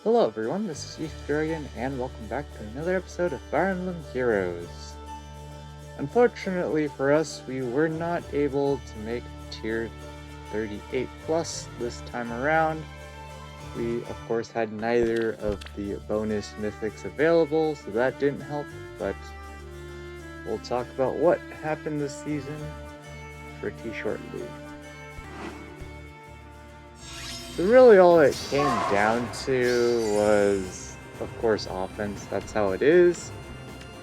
Hello everyone, this is Youth Dragon, and welcome back to another episode of Fire Emblem Heroes. Unfortunately for us, we were not able to make tier 38 plus this time around. We of course had neither of the bonus mythics available, so that didn't help, but we'll talk about what happened this season pretty shortly. So really all it came down to was, of course, offense. That's how it is.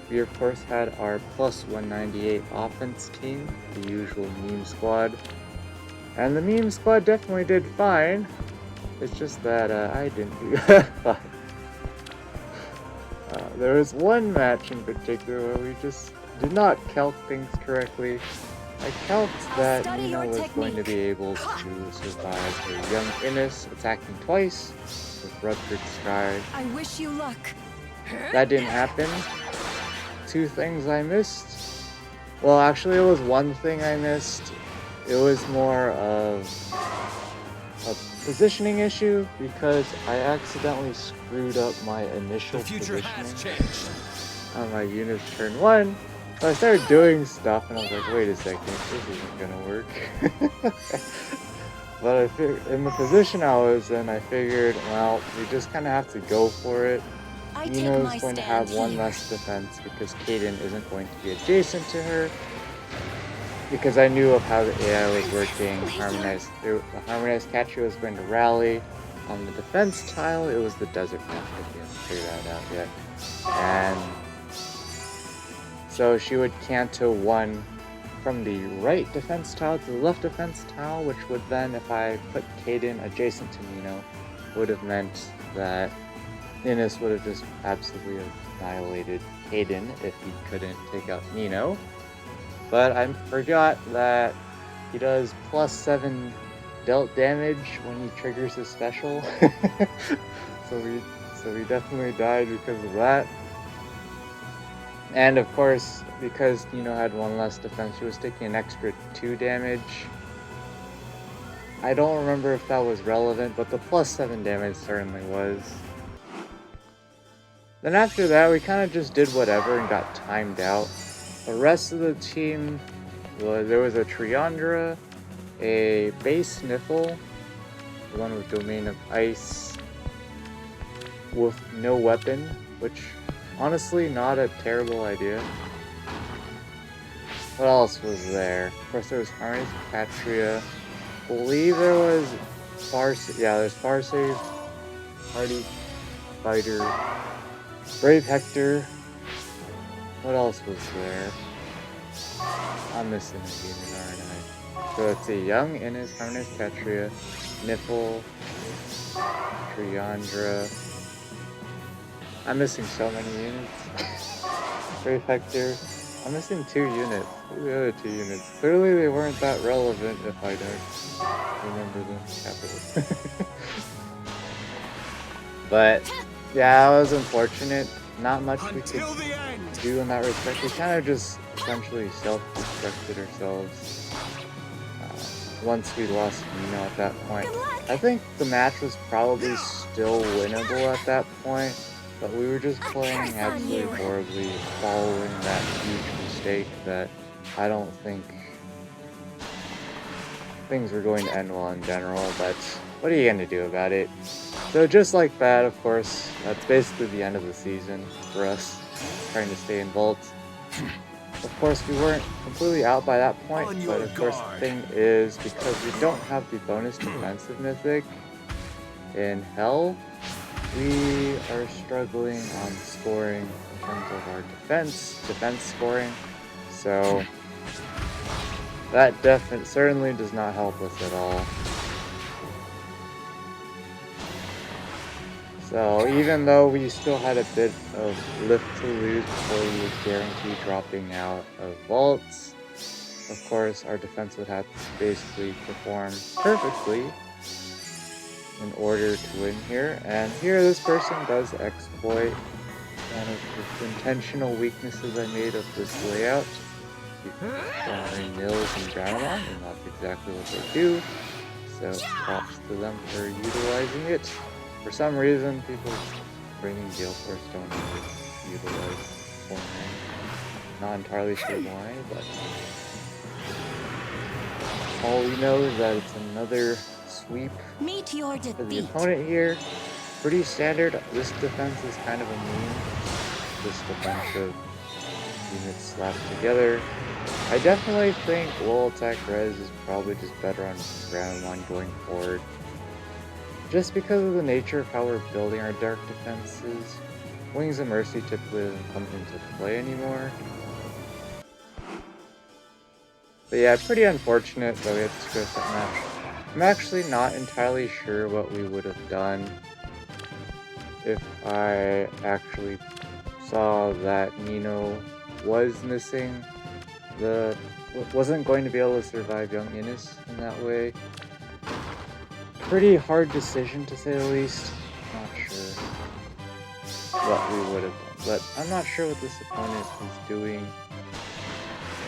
We of course had our plus 198 offense team, the usual meme squad. And the meme squad definitely did fine. It's just that I didn't do fine. There was one match in particular where we just did not calc things correctly. I calced that Nino was going to be able to survive her young Innis attacking twice with Ruptured Sky. I wish you luck. That didn't happen. Two things I missed. Well, actually it was one thing I missed. It was more of a positioning issue because I accidentally screwed up my initial positioning on my unit's turn 1. So I started doing stuff and I was like, wait a second, this isn't gonna work. But I figured, in the position I was in, I figured, well, we just kind of have to go for it. Nino's going to have one less defense because Kaden isn't going to be adjacent to her. Because I knew of how the AI was working, the Harmonized Catcher was going to rally. On the defense tile, it was the Desert Map, if you haven't figured that out yet. And so she would canto one from the right defense tile to the left defense tile, which would then, if I put Kaden adjacent to Nino, would have meant that Innis would have just absolutely annihilated Kaden if he couldn't take out Nino. But I forgot that he does plus 7 dealt damage when he triggers his special. so we definitely died because of that. And of course, because Nino had one less defense, she was taking an extra 2 damage. I don't remember if that was relevant, but the plus 7 damage certainly was. Then after that, we kind of just did whatever and got timed out. The rest of the team there was a Triandra, a base Sniffle, the one with Domain of Ice, with no weapon, which honestly not a terrible idea. What else was there? Of course there was Harness Patria. I believe there was there's Farsight, Hardy Fighter, Brave Hector. What else was there? I'm missing a unit, aren't I? So let's see, Young Innis, Harness Patria, Nipple, Triandra. I'm missing so many units. Brave Hector. I'm missing 2 units. What are the other 2 units? Clearly they weren't that relevant if I don't remember them. Capital. But yeah, it was unfortunate. Not much we could do in that respect. We kind of just essentially self-destructed ourselves once we lost Nino at that point. I think the match was probably still winnable at that point, but we were just playing absolutely horribly, following that huge mistake that I don't think things were going to end well in general, but what are you going to do about it? So just like that, of course, that's basically the end of the season for us, trying to stay in Vault. Of course, we weren't completely out by that point, but of course the thing is, because we don't have the bonus defensive mythic in Hell, we are struggling on scoring in terms of our defense scoring, so that certainly does not help us at all. So even though we still had a bit of lift to lose before we would guarantee dropping out of vaults, of course our defense would have to basically perform perfectly in order to win here. And here this person does exploit one of the intentional weaknesses I made of this layout. Following Nils and Dynamon, and that's exactly what they do. So props to them for utilizing it. For some reason, people bringing Gale Force don't utilize Forming. Not entirely sure why, but all we know is that it's another sweep Meet your for the defeat. opponent here. Pretty standard. This defense is kind of a meme. Just a bunch of units slapped together. I definitely think low attack res is probably just better on ground one going forward. Just because of the nature of how we're building our dark defenses, Wings of Mercy typically doesn't come into play anymore. But yeah, pretty unfortunate that we had to screw up that match. I'm actually not entirely sure what we would have done if I actually saw that Nino was missing wasn't going to be able to survive young Innis in that way. Pretty hard decision to say the least. Not sure what we would have done, but I'm not sure what this opponent is doing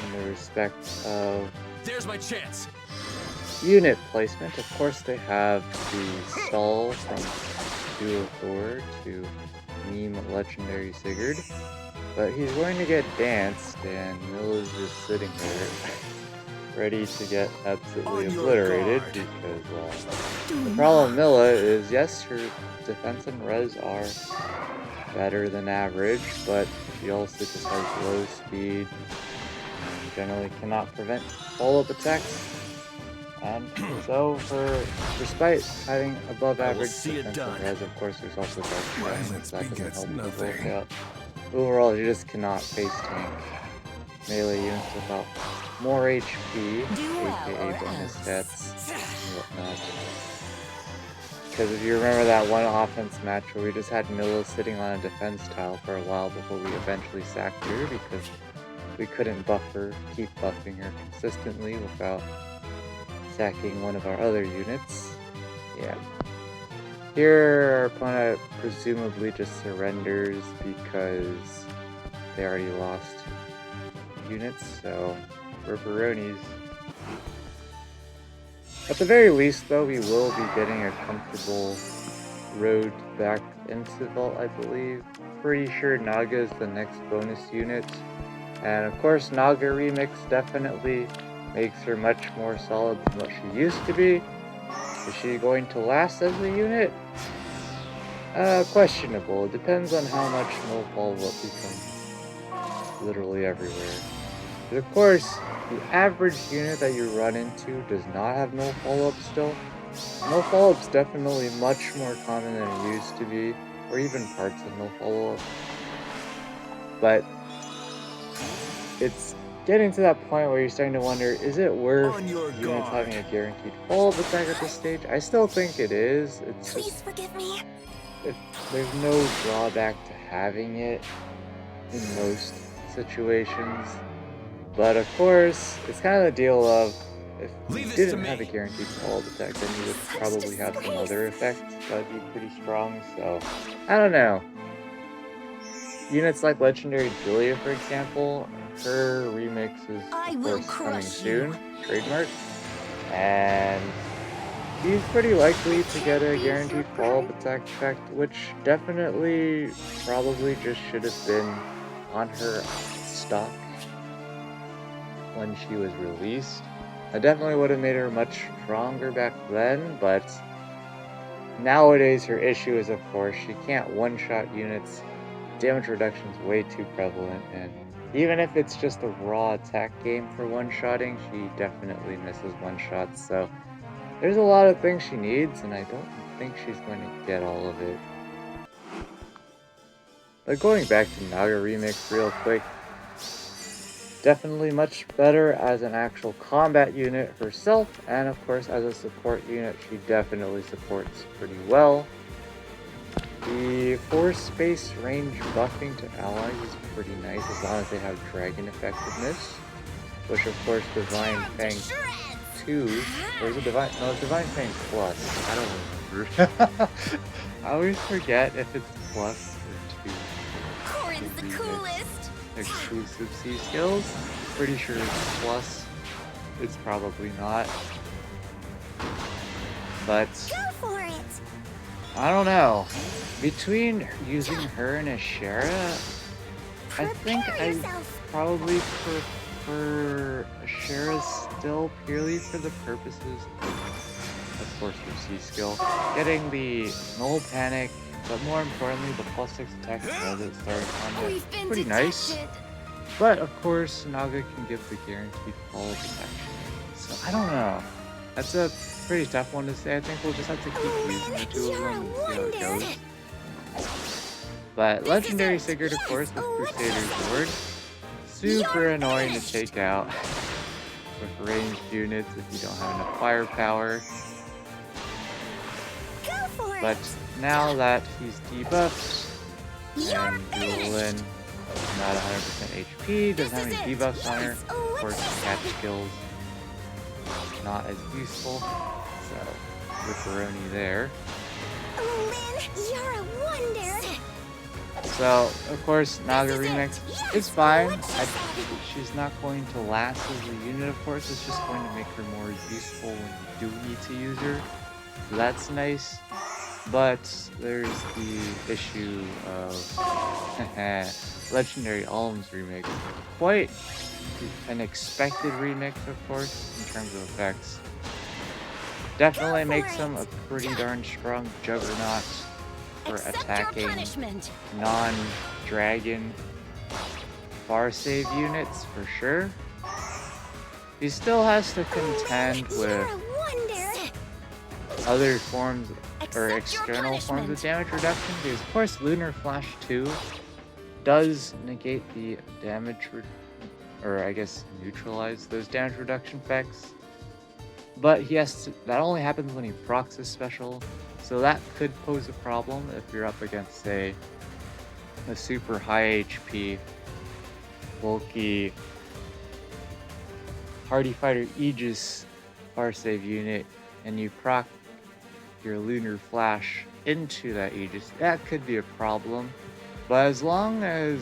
in the respect of there's my chance. Unit placement. Of course they have the stall from Duo Thor to meme Legendary Sigurd. But he's going to get danced, and Milla's just sitting there, ready to get absolutely obliterated, because the problem with Milla is, yes, her defense and res are better than average, but she also just has low speed, and generally cannot prevent follow-up attacks. And so, despite having above average defense and res, of course, there's also dark defense, that doesn't help the workout. Overall, you just cannot face tank melee units without more HP, aka bonus stats and whatnot. Because if you remember that one offense match where we just had Milla sitting on a defense tile for a while before we eventually sacked her because we couldn't keep buffing her consistently without sacking one of our other units. Yeah. Here, our opponent presumably just surrenders because they already lost units, so we're Baronis. At the very least, though, we will be getting a comfortable road back into Vault, I believe. Pretty sure Naga is the next bonus unit. And of course, Naga Remix definitely makes her much more solid than what she used to be. Is she going to last as a unit? Questionable. It depends on how much no follow-up becomes literally everywhere. But of course, the average unit that you run into does not have no follow-up still. No follow-up's definitely much more common than it used to be, or even parts of no follow-up. But it's getting to that point where you're starting to wonder, is it worth units having a guaranteed follow-up attack at this stage? I still think it is. It's Please forgive me. There's no drawback to having it in most situations. But of course, it's kind of the deal of, if you didn't have a guaranteed follow-up attack, then you would probably have some other effects that would be pretty strong, so I don't know. Units like Legendary Julia, for example, her remix is of course coming soon, trademark, and she's pretty likely to get a guaranteed follow-up attack effect, which definitely probably just should have been on her stock when she was released. I definitely would have made her much stronger back then, but nowadays her issue is, of course, she can't one-shot units. Damage reduction is way too prevalent, and even if it's just a raw attack game for one-shotting, she definitely misses one-shots, so there's a lot of things she needs, and I don't think she's going to get all of it. But going back to Naga Remix real quick, definitely much better as an actual combat unit herself, and of course as a support unit, she definitely supports pretty well. The force space range buffing to allies is pretty nice as long as they have dragon effectiveness, which of course Divine Fang 2, or is it Divine? No, it's Divine Fang Plus. I don't remember. I always forget if it's Plus or 2. Corin's the coolest. Exclusive C skills. Pretty sure it's Plus. It's probably not. But Go for it. I don't know. Between using her and Ashera, I think Prepare I yourself. probably prefer Ashera still purely for the purposes of course, your C skill. Getting the Null Panic, but more importantly, the +6 attack as it started combat. We've been Pretty nice. detected. But of course, Naga can give the guaranteed fall protection. So I don't know. That's a pretty tough one to say. I think we'll just have to keep using the two of You're a them and see how it wonder. goes. But This Legendary is it. Sigurd, of Yes. course, with Oh, what Crusader's is it? Ward. Super You're annoying to finished. take out with ranged units if you don't have enough firepower. Go for But it. now that he's debuffed, You're and finished. Yulin not 100% HP, doesn't have This any is debuffs it. on her. Yes. Oh, Of course, what is catch it? skills not as useful. So, ripperoni there. Oh, Lynn, you're a wonder. So, of course, Naga This is it. Remix Yes. is fine. Oh, what is it? She's not going to last as a unit, of course. It's just going to make her more useful when you do need to use her. So that's nice. But there's the issue of Legendary Alm's remix. Quite an expected remix, of course, in terms of effects. Definitely Go for makes it. him a pretty darn strong juggernaut for Accept attacking your punishment. non-dragon bar save units for sure. He still has to contend You're with a wonder. other forms or Accept your external forms of punishment. damage reduction, because of course Lunar Flash 2 does negate the damage or I guess neutralize those damage reduction effects, but he has to, that only happens when he procs his special, so that could pose a problem if you're up against, say, a super high HP bulky Hardy Fighter Aegis bar save unit and you proc your Lunar Flash into that Aegis. That could be a problem, but as long as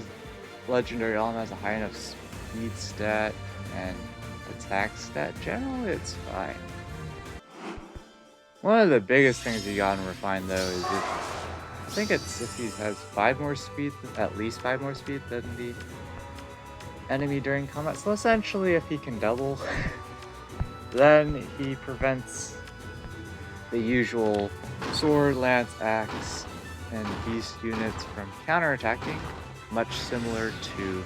Legendary Alm has a high enough speed stat and attack stat, generally it's fine. One of the biggest things you gotta refine though is I think it's if he has 5 more speed, at least 5 more speed than the enemy during combat. So essentially if he can double, then he prevents the usual sword, lance, axe, and beast units from counterattacking, much similar to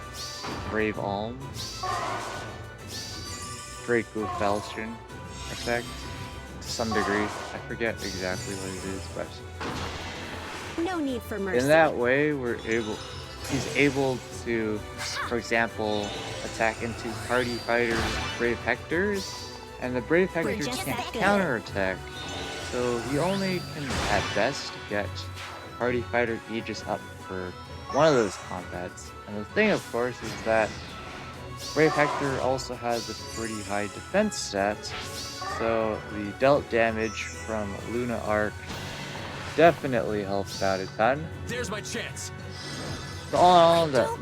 Brave Alm's Draco Falchion effect to some degree. I forget exactly what it is, but No need for mercy. in that way he's able to, for example, attack into Hardy Fighter's Brave Hectors, and the Brave Hectors just can't that good. counterattack. So he only can, at best, get Hardy Fighter Aegis up for one of those combats. And the thing, of course, is that Brave Hector also has a pretty high defense stat, so the dealt damage from Luna Arc definitely helps out a ton. There's my chance. But all in all,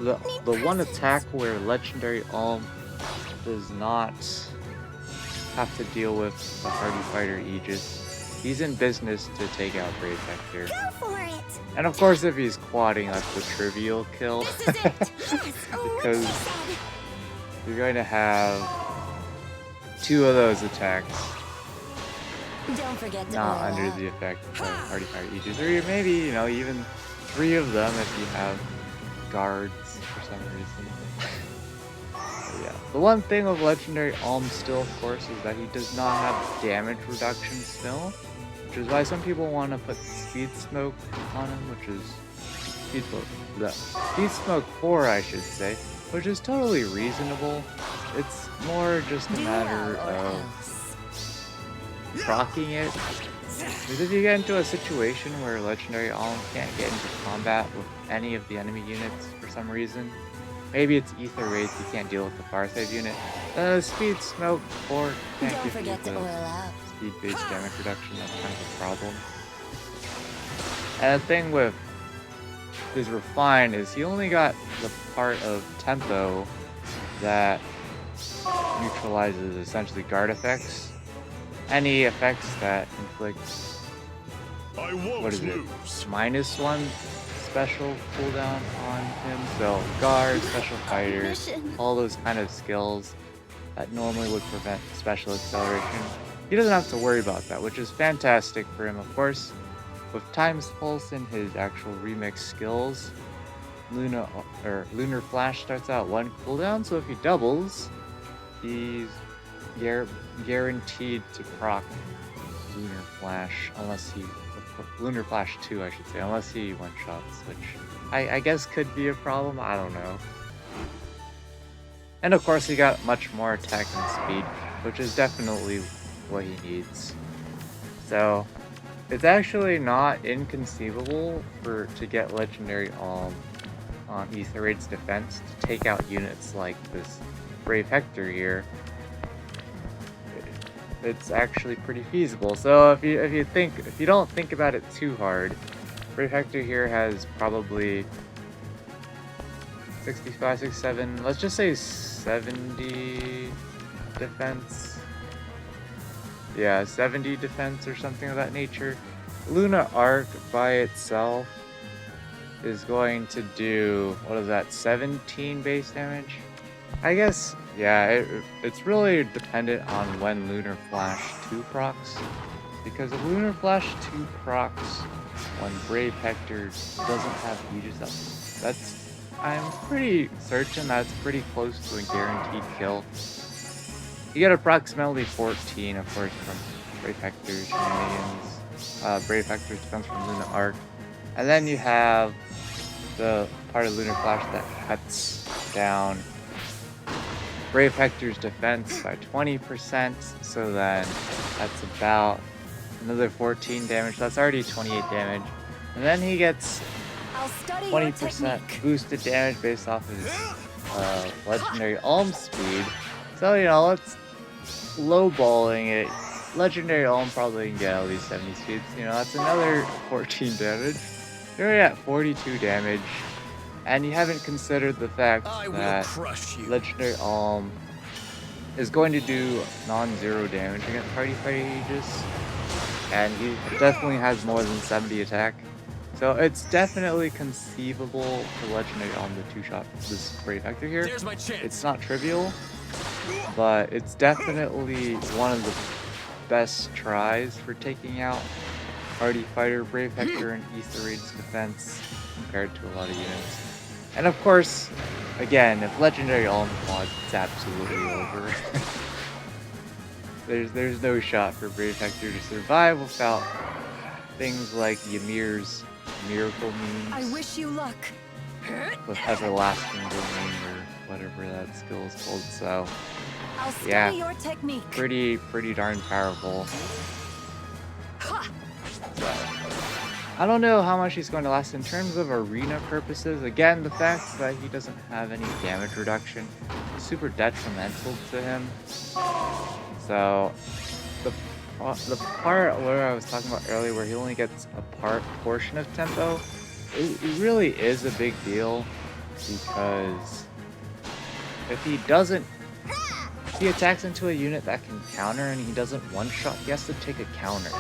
the one attack where Legendary Alm does not have to deal with the Hardy Fighter Aegis, he's in business to take out Brave Hector. Go for it. And of course, if he's quadding, that's the trivial kill. This is it. Yes. Oh, what Because she said. you're going to have 2 of those attacks Don't forget to not oil under up. the effect of Hardy Fighter Aegis, or maybe, you know, even 3 of them if you have guards for some reason. But yeah, the one thing with Legendary Alm still, of course, is that he does not have damage reduction still, which is why some people want to put Speed Smoke on him, which is Speed Smoke 4, I should say, which is totally reasonable. It's more just a matter Duel or of else. procking it. Because if you get into a situation where Legendary Alm can't get into combat with any of the enemy units for some reason, maybe it's Ether Raids, you can't deal with the Far Save unit, Speed Smoke 4 can't Don't give you forget to oil the up. speed-based damage reduction. That's kind of a problem. And the thing with his Refine is he only got the part of Tempo that neutralizes essentially guard effects. Any effects that inflict I won't what is it? lose. -1 special cooldown on him. So guard, special fighter, Mission. all those kind of skills that normally would prevent special acceleration. He doesn't have to worry about that, which is fantastic for him, of course. With Time's Pulse and his actual remix skills, Lunar Flash starts out 1 cooldown, so if he doubles, he's guaranteed to proc Lunar Flash, unless he Lunar Flash 2, I should say, unless he one-shots, which I guess could be a problem. I don't know. And of course, he got much more attack and speed, which is definitely what he needs. So it's actually not inconceivable to get Legendary Alm on Ether Raid's defense to take out units like this Brave Hector here. It's actually pretty feasible. So if you don't think about it too hard, Brave Hector here has probably 65, 67, let's just say 70 defense. Yeah, 70 defense or something of that nature. Luna Arc by itself is going to do, what is that, 17 base damage? I guess, yeah, it's really dependent on when Lunar Flash 2 procs. Because if Lunar Flash 2 procs when Brave Hector doesn't have Aegis up, I'm pretty certain that's pretty close to a guaranteed kill. You get approximately 14, of course, from Brave Hector's shenanigans. Brave Hector's defense from Luna Arc. And then you have the part of Lunar Flash that cuts down Brave Hector's defense by 20%, so then that's about another 14 damage. That's already 28 damage. And then he gets 20% boosted damage based off of his Legendary Alm speed. So, you know, let's lowballing it. Legendary Alm probably can get at least 70 speeds. You know, that's another 14 damage. You're already at 42 damage. And you haven't considered the fact that Legendary Alm is going to do non-zero damage against Party Fighter Aegis. And he definitely has more than 70 attack. So it's definitely conceivable for Legendary Alm to two-shot this Brave Hector here. It's not trivial, but it's definitely one of the best tries for taking out Party Fighter Brave Hector and Ether Raid's defense compared to a lot of units. And of course, again, if Legendary Alm quads, it's absolutely over. There's no shot for Brave Hector to survive without things like Ymir's Miracle Means. I wish you luck. With Everlasting Domain or whatever that skill is called. So I'll study yeah, your technique. pretty darn powerful. So I don't know how much he's going to last in terms of arena purposes. Again, the fact that he doesn't have any damage reduction is super detrimental to him. So the part where I was talking about earlier, where he only gets a portion of tempo, it really is a big deal, because if he attacks into a unit that can counter and he doesn't one-shot, he has to take a counter.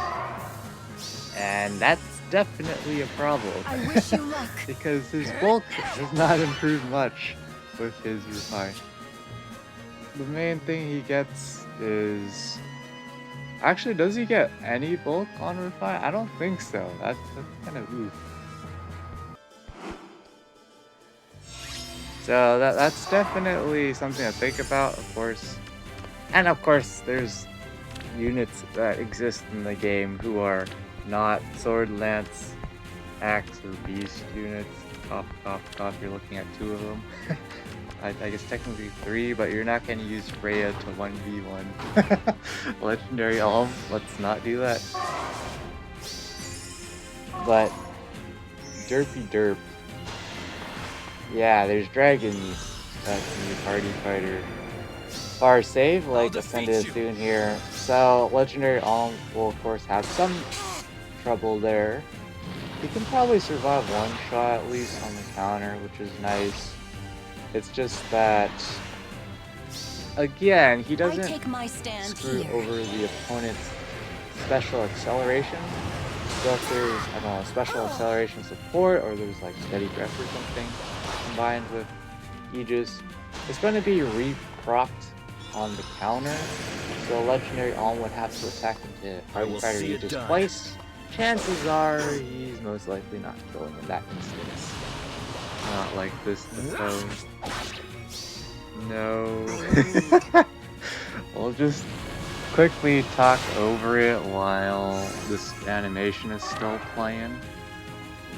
And that's definitely a problem. I wish you luck. Because his bulk does not improve much with his Refine. The main thing he gets is... Actually, does he get any bulk on Refine? I don't think so. That's kind of oof. So that's definitely something to think about, of course. And of course, there's units that exist in the game who are not Sword, Lance, Axe, or Beast units. Cough, cough, cough, you're looking at 2 of them. I guess technically 3, but you're not going to use Freya to 1v1 Legendary Alm. Let's not do that. But derpy derp. Yeah, there's dragons that can be Party Fighter. Bar save, like Ascended Thune here. So Legendary Alm will of course have some trouble there. He can probably survive one shot at least on the counter, which is nice. It's just that, again, he doesn't screw over the opponent's special acceleration. So if there's, I don't know, special acceleration support, or there's like steady grip or something combined with Aegis, it's going to be re-propped on the counter. So Legendary Alm would have to attack into Fighter Aegis twice. Chances are he's most likely not killing in that instance. Not like this phone. No. We'll just quickly talk over it while this animation is still playing.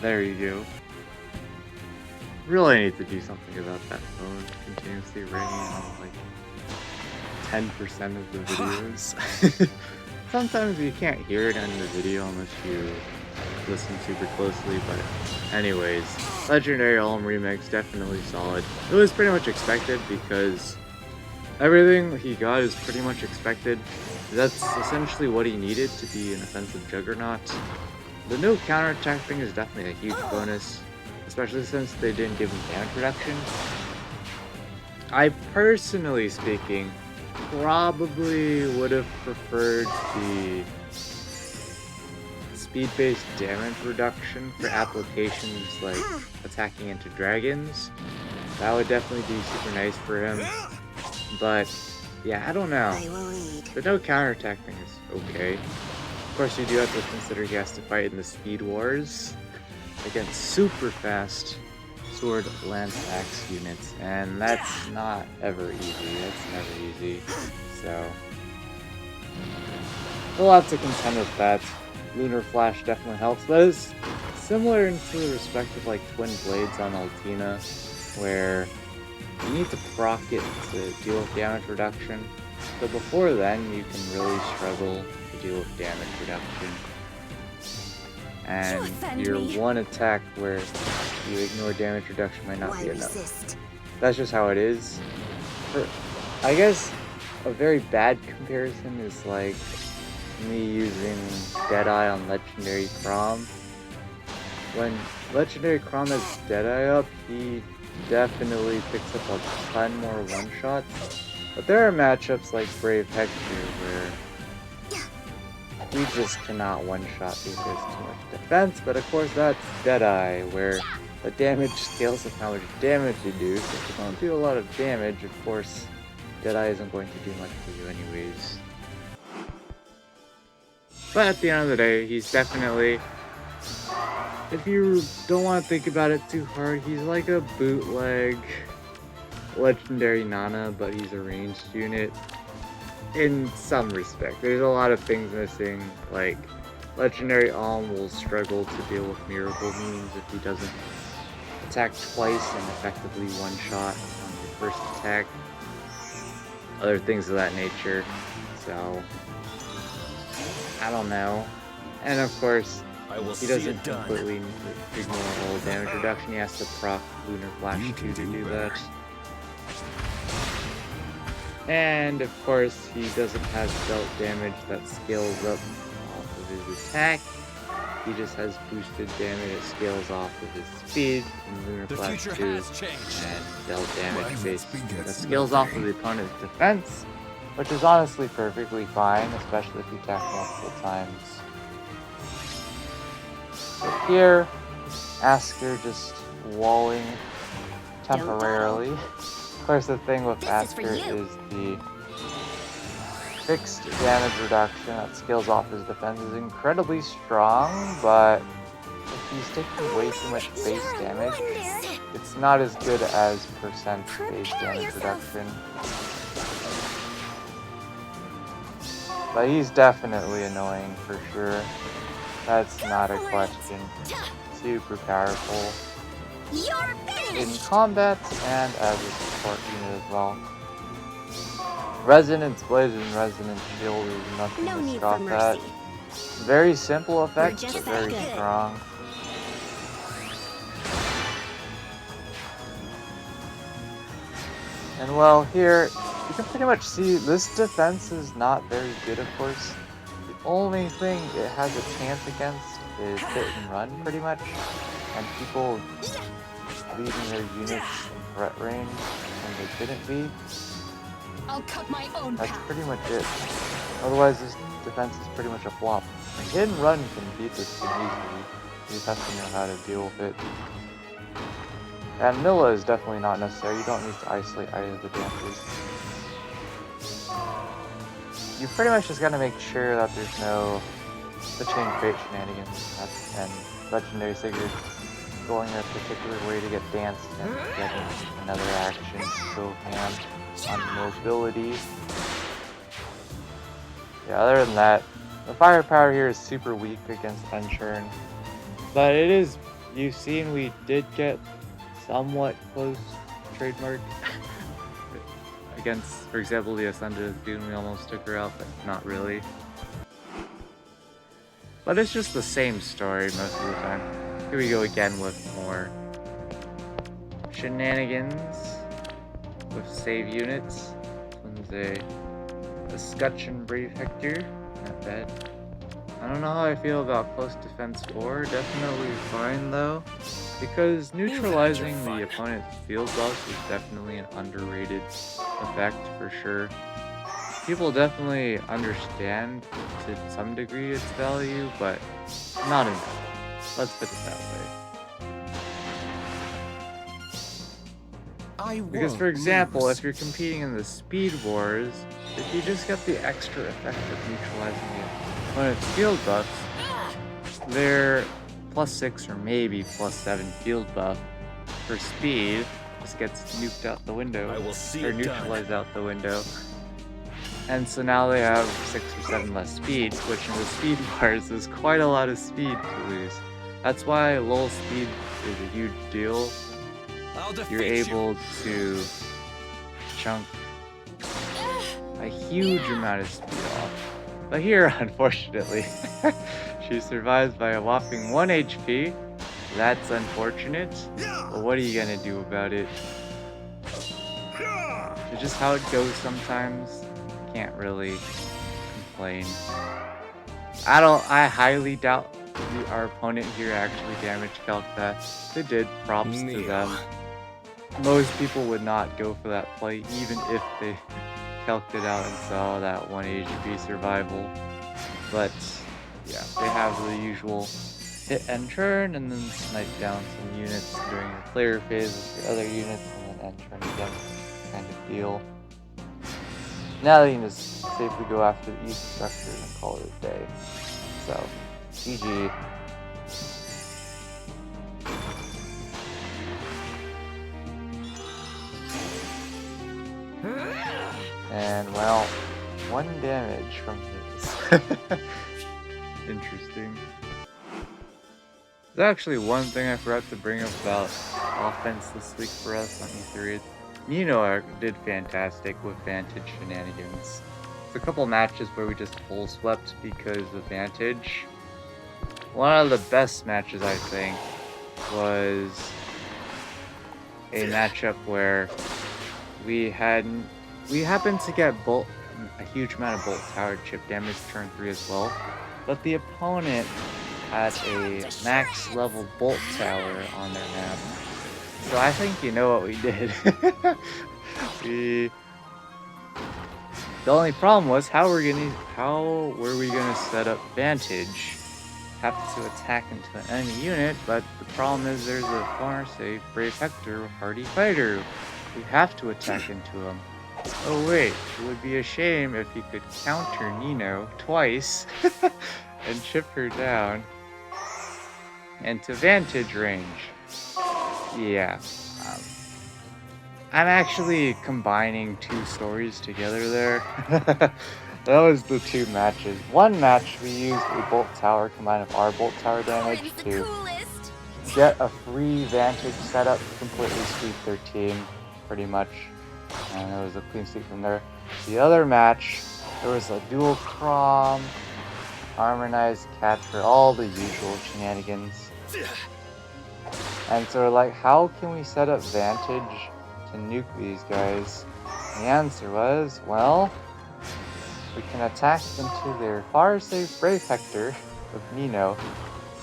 There you go. Really need to do something about that phone continuously ringing on like 10% of the videos. Sometimes you can't hear it in the video unless you listen super closely, but anyways, Legendary Alm Remix, definitely solid. It was pretty much expected because everything he got is pretty much expected. That's essentially what he needed to be an offensive juggernaut. The no counterattack thing is definitely a huge bonus, especially since they didn't give him damage reduction. I, personally speaking, probably would have preferred the speed-based damage reduction for applications like attacking into dragons. That would definitely be super nice for him. But yeah, I don't know. The no counterattack thing is okay. Of course, you do have to consider he has to fight in the speed wars against super fast sword lance axe units, and that's not ever easy. That's never easy. So we'll have to contend with that. Lunar Flash definitely helps. That is similar into the respect of like Twin Blades on Altina, where you need to proc it to deal with damage reduction. So before then, you can really struggle to deal with damage reduction. And your one attack where you ignore damage reduction might not be enough. That's just how it is. I guess a very bad comparison is like me using Deadeye on Legendary Crom. When Legendary Crom has Deadeye up, he definitely picks up a ton more one-shots. But there are matchups like Brave Hector where we just cannot one-shot because there's too much defense, but of course that's Deadeye, where the damage scales with how much damage you do, so if you don't do a lot of damage, of course, Deadeye isn't going to do much for you anyways. But at the end of the day, he's definitely, if you don't want to think about it too hard, he's like a bootleg Legendary Nana, but he's a ranged unit. In some respect, there's a lot of things missing, like Legendary Alm will struggle to deal with Miracle Means if he doesn't attack twice and effectively one-shot on the first attack. Other things of that nature, so I don't know. And of course, he doesn't completely ignore all damage reduction, he has to proc Lunar Flash 2 to do that. And of course, he doesn't have belt damage that scales up off of his attack. He just has boosted damage that scales off of his speed from Lunar Flash 2 and belt damage based that scales off of the opponent's defense, which is honestly perfectly fine, especially if you attack multiple times. So here, Asker just walling temporarily. Of course, the thing with Asker is the fixed damage reduction that scales off his defense is incredibly strong, but if he's taking way too much base damage, it's not as good as percent base damage reduction. But he's definitely annoying for sure. That's not a question. Super powerful in combat and as a support unit as well. Resonance Blaze and Resonance Shield is nothing to scoff at. Very simple effects, but very strong. And well, here you can pretty much see this defense is not very good, of course. The only thing it has a chance against is hit and run, pretty much, and people leaving their units in threat range when they shouldn't be. I'll cut my own That's path. pretty much it. Otherwise, this defense is pretty much a flop. Hit and run can beat this thing easily. You just have to know how to deal with it. And Milla is definitely not necessary. You don't need to isolate either of the dancers. You pretty much just gotta make sure that there's no the chain fate shenanigans and legendary secrets going a particular way to get danced and getting another action to go ham on mobility. Yeah, other than that, the firepower here is super weak against Enchurn. But it is, you've seen we did get somewhat close trademark against, for example, the Ascended Dune. We almost took her out, but not really. But it's just the same story most of the time. Here we go again with more shenanigans with save units. This one's a Scutcheon Brave Hector. Not bad. I don't know how I feel about close defense 4. Definitely fine though, because neutralizing the opponent's field buffs is definitely an underrated effect for sure. People definitely understand to some degree its value, but not enough. Let's put it that way. Because for example, if you're competing in the Speed Wars, if you just get the extra effect of neutralizing the opponent's field buffs, their +6 or maybe +7 field buff for speed just gets nuked out the window, or neutralized out the window. And so now they have 6 or 7 less speed, which in the Speed Wars is quite a lot of speed to lose. That's why lull speed is a huge deal. You're able to chunk a huge amount of speed off. But here, unfortunately, she survives by a whopping 1 HP. That's unfortunate, but what are you gonna do about it? It's just how it goes sometimes. Can't really complain. I highly doubt our opponent here actually damage calced that. They did, props to them. Most people would not go for that play even if they calced it out and saw that 1 HP survival. But yeah, they have the usual hit and turn and then snipe down some units during the player phase with your other units and then end turn again kind of deal. Now they can just safely go after the east structure and call it a day. So, GG. And well, 1 damage from this. Interesting. There's actually one thing I forgot to bring up about offense this week for us on E3. Nino did fantastic with Vantage shenanigans. It's a couple matches where we just full swept because of Vantage. One of the best matches, I think, was a matchup where we happened to get a huge amount of Bolt Tower chip damage turn 3 as well, but the opponent had a max level Bolt Tower on their map. So I think you know what we did. The only problem was how were we gonna set up Vantage? Have to attack into an enemy unit, but the problem is there's a far safe Brave Hector Hardy Fighter. We have to attack into him. Oh wait, it would be a shame if you could counter Nino twice and chip her down into Vantage range. Yeah, I'm actually combining 2 stories together there. That was the 2 matches. One match we used a Bolt Tower combined with our Bolt Tower damage to get a free Vantage setup, completely sweep their team, pretty much. And it was a clean sweep from there. The other match, there was a dual Crom, harmonized catcher, all the usual shenanigans. And so we're like, how can we set up Vantage to nuke these guys? And the answer was, well, we can attack into their far safe Brave Hector with Nino,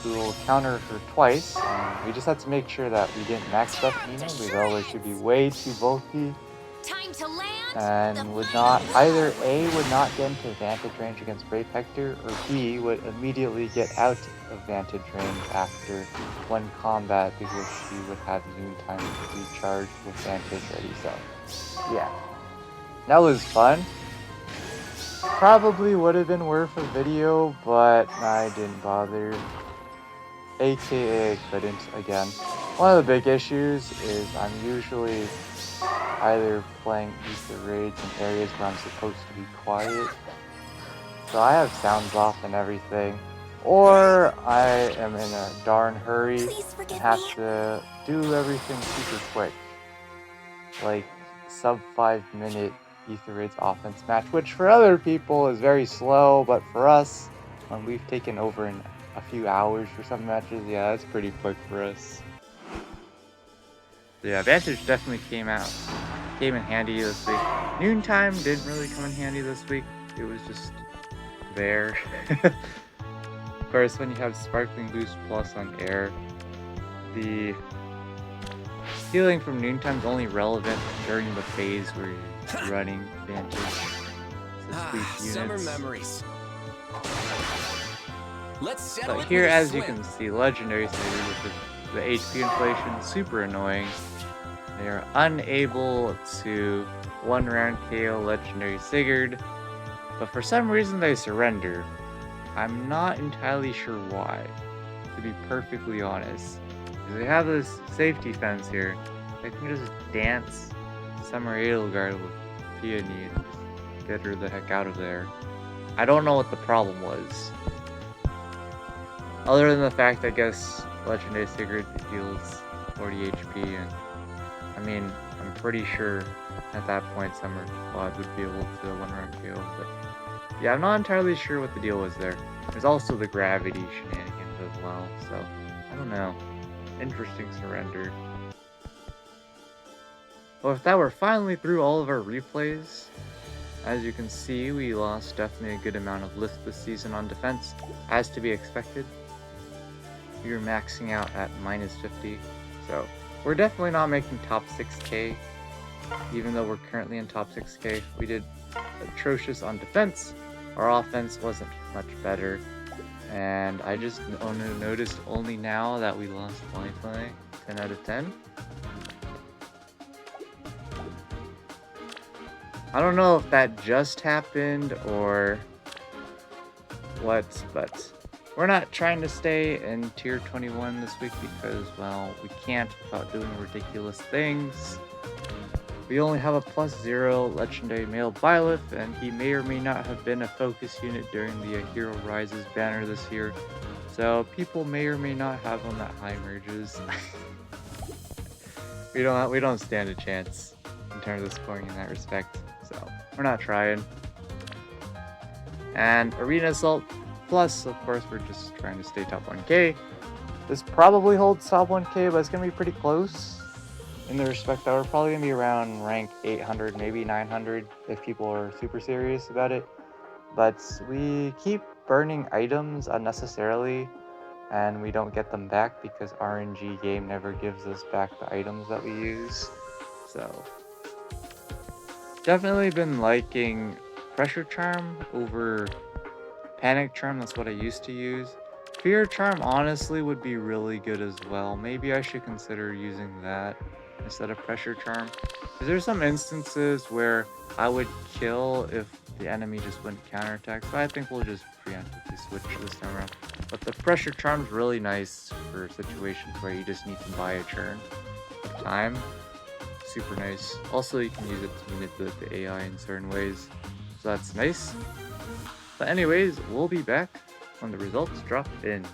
who will counter her twice. And we just had to make sure that we didn't max buff Nino, because otherwise she'd be way too bulky. Time to land. and would not either A would not get into vantage range against Brave Hector, or B would immediately get out of vantage range after one combat because she would have Noontime recharged with vantage ready. So yeah, that was fun. Probably would have been worth a video, but I didn't bother. AKA I couldn't again. One of the big issues is I'm usually either playing ether raids in areas where I'm supposed to be quiet, so I have sounds off and everything, or I am in a darn hurry and have to do everything super quick, like sub 5-minute ether raids offense match, which for other people is very slow, but for us, when we've taken over in a few hours for some matches, yeah, that's pretty quick for us. Yeah, Vantage definitely came in handy this week. Noontime didn't really come in handy this week. It was just there. Of course, when you have Sparkling Boost Plus on air, the healing from Noontime is only relevant during the phase where you're running Vantage. Summer memories. But here, as you can see, Legendary Saber with the HP inflation, super annoying. They are unable to one-round KO Legendary Sigurd, but for some reason they surrender. I'm not entirely sure why, to be perfectly honest. Because they have this safety fence here. They can just dance Summer Edelgard with Peony and just get her the heck out of there. I don't know what the problem was. Other than the fact, I guess, Legendary Sigurd heals 40 HP, and I mean, I'm pretty sure at that point Summer Quad would be able to one-round KO, but yeah, I'm not entirely sure what the deal was there. There's also the gravity shenanigans as well, so I don't know. Interesting surrender. Well, if that were finally through all of our replays, as you can see, we lost definitely a good amount of lift this season on defense, as to be expected. We were maxing out at -50, so we're definitely not making top 6k, even though we're currently in top 6k. We did atrocious on defense. Our offense wasn't much better, and I just noticed only now that we lost Wi-Fi 10 out of 10. I don't know if that just happened or what, but we're not trying to stay in tier 21 this week because, well, we can't without doing ridiculous things. We only have a +0 legendary male Byleth, and he may or may not have been a focus unit during the Hero Rises banner this year, so people may or may not have him at high merges. we don't stand a chance in terms of scoring in that respect, so we're not trying. And Arena Assault Plus, of course, we're just trying to stay top 1k. This probably holds top 1k, but it's gonna be pretty close. In the respect that we're probably going to be around rank 800, maybe 900 if people are super serious about it. But we keep burning items unnecessarily, and we don't get them back because RNG game never gives us back the items that we use. So, definitely been liking Pressure Charm over Panic Charm. That's what I used to use. Fear Charm honestly would be really good as well. Maybe I should consider using that instead of Pressure Charm. Because there's some instances where I would kill if the enemy just wouldn't counterattack, so I think we'll just preemptively switch this time around. But the Pressure Charm's really nice for situations where you just need to buy a turn of time. Super nice. Also, you can use it to manipulate the AI in certain ways, so that's nice. But anyways, we'll be back when the results drop in.